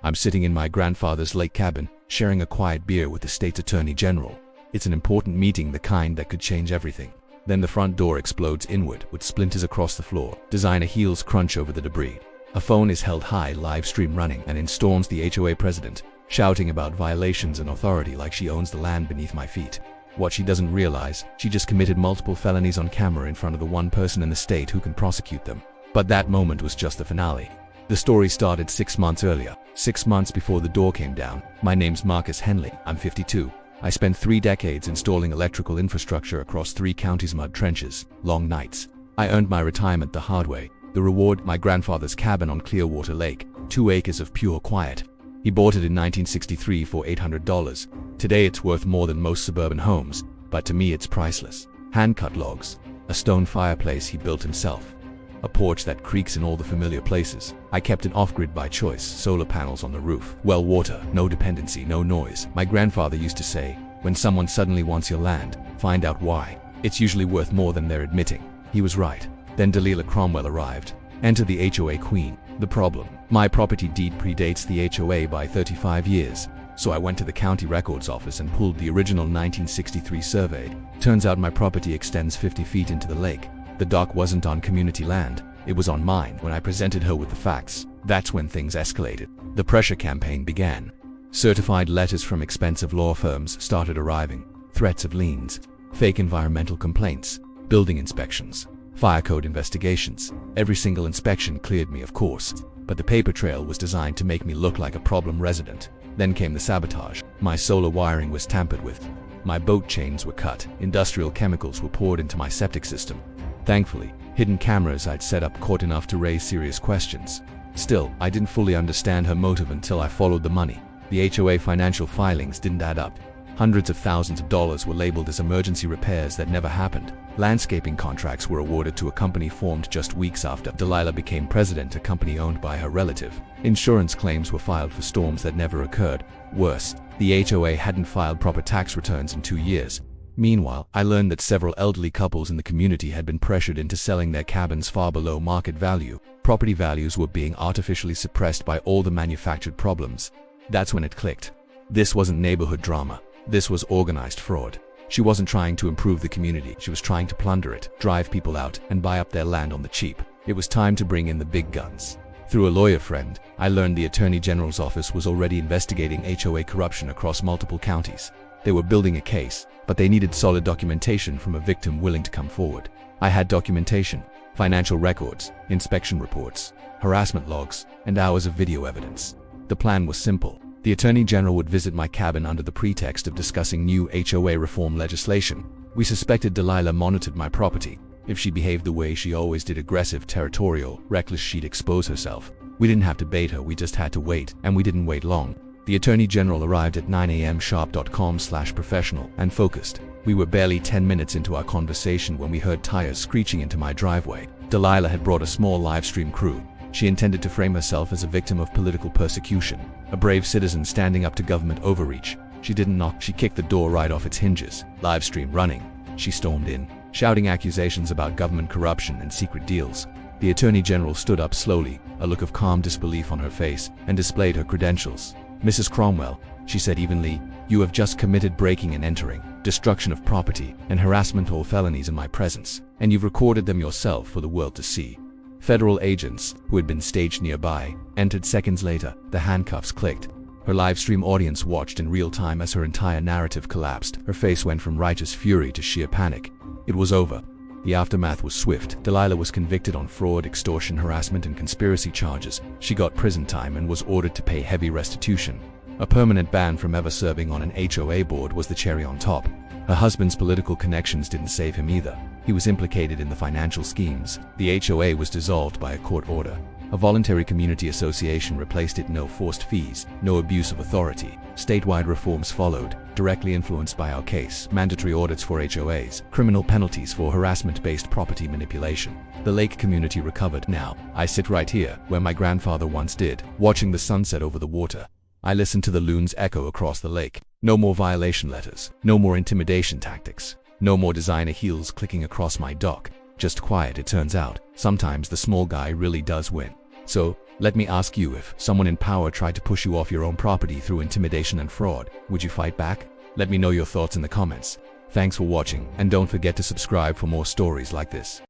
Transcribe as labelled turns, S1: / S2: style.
S1: I'm sitting in my grandfather's lake cabin, sharing a quiet beer with the state's attorney general. It's an important meeting, the kind that could change everything. Then the front door explodes inward with splinters across the floor. Designer heels crunch over the debris. A phone is held high, live stream running, and in storms the HOA president, shouting about violations and authority like she owns the land beneath my feet. What she doesn't realize, she just committed multiple felonies on camera in front of the one person in the state who can prosecute them. But that moment was just the finale. The story started 6 months earlier, 6 months before the door came down. My name's Marcus Henley, I'm 52. I spent 3 decades installing electrical infrastructure across 3 counties' mud trenches, long nights. I earned my retirement the hard way. The reward, my grandfather's cabin on Clearwater Lake, 2 acres of pure quiet. He bought it in 1963 for $800. Today it's worth more than most suburban homes, but to me it's priceless. Hand-cut logs, a stone fireplace he built himself, a porch that creaks in all the familiar places. I kept it off-grid by choice, solar panels on the roof, well water, no dependency, no noise. My grandfather used to say, when someone suddenly wants your land, find out why. It's usually worth more than they're admitting. He was right. Then Delilah Cromwell arrived. Enter the HOA queen. The problem: my property deed predates the HOA by 35 years. So I went to the county records office and pulled the original 1963 survey. Turns out my property extends 50 feet into the lake. The dock wasn't on community land, it was on mine. When I presented her with the facts, that's when things escalated. The pressure campaign began. Certified letters from expensive law firms started arriving. Threats of liens, fake environmental complaints, building inspections, fire code investigations. Every single inspection cleared me, of course, but the paper trail was designed to make me look like a problem resident. Then came the sabotage. My solar wiring was tampered with. My boat chains were cut. Industrial chemicals were poured into my septic system. Thankfully, hidden cameras I'd set up caught enough to raise serious questions. Still, I didn't fully understand her motive until I followed the money. The HOA financial filings didn't add up. Hundreds of thousands of dollars were labeled as emergency repairs that never happened. Landscaping contracts were awarded to a company formed just weeks after Delilah became president, a company owned by her relative. Insurance claims were filed for storms that never occurred. Worse, the HOA hadn't filed proper tax returns in 2 years. Meanwhile, I learned that several elderly couples in the community had been pressured into selling their cabins far below market value. Property values were being artificially suppressed by all the manufactured problems. That's when it clicked. This wasn't neighborhood drama. This was organized fraud. She wasn't trying to improve the community. She was trying to plunder it, drive people out, and buy up their land on the cheap. It was time to bring in the big guns. Through a lawyer friend, I learned the Attorney General's office was already investigating HOA corruption across multiple counties. They were building a case, but they needed solid documentation from a victim willing to come forward. I had documentation, financial records, inspection reports, harassment logs, and hours of video evidence. The plan was simple. The Attorney General would visit my cabin under the pretext of discussing new HOA reform legislation. We suspected Delilah monitored my property. If she behaved the way she always did, aggressive, territorial, reckless, she'd expose herself. We didn't have to bait her, we just had to wait, and we didn't wait long. The Attorney General arrived at 9 a.m. sharp.com/professional and focused. We were barely 10 minutes into our conversation when we heard tires screeching into my driveway. Delilah had brought a small live stream crew. She intended to frame herself as a victim of political persecution, a brave citizen standing up to government overreach. She didn't knock, she kicked the door right off its hinges. Live stream running. She stormed in, shouting accusations about government corruption and secret deals. The Attorney General stood up slowly, a look of calm disbelief on her face, and displayed her credentials. "Mrs. Cromwell," she said evenly, "you have just committed breaking and entering, destruction of property, and harassment, all felonies in my presence, and you've recorded them yourself for the world to see." Federal agents, who had been staged nearby, entered seconds later. The handcuffs clicked. Her live stream audience watched in real time as her entire narrative collapsed. Her face went from righteous fury to sheer panic. It was over. The aftermath was swift. Delilah was convicted on fraud, extortion, harassment, and conspiracy charges. She got prison time and was ordered to pay heavy restitution. A permanent ban from ever serving on an HOA board was the cherry on top. Her husband's political connections didn't save him either. He was implicated in the financial schemes. The HOA was dissolved by a court order. A voluntary community association replaced it. No forced fees, no abuse of authority. Statewide reforms followed, directly influenced by our case. Mandatory audits for HOAs, criminal penalties for harassment-based property manipulation. The lake community recovered. Now, I sit right here, where my grandfather once did, watching the sunset over the water. I listen to the loons echo across the lake. No more violation letters, no more intimidation tactics, no more designer heels clicking across my dock. Just quiet. It turns out, sometimes the small guy really does win. So, Let me ask you, if someone in power tried to push you off your own property through intimidation and fraud, would you fight back? Let me know your thoughts in the comments. Thanks for watching, and don't forget to subscribe for more stories like this.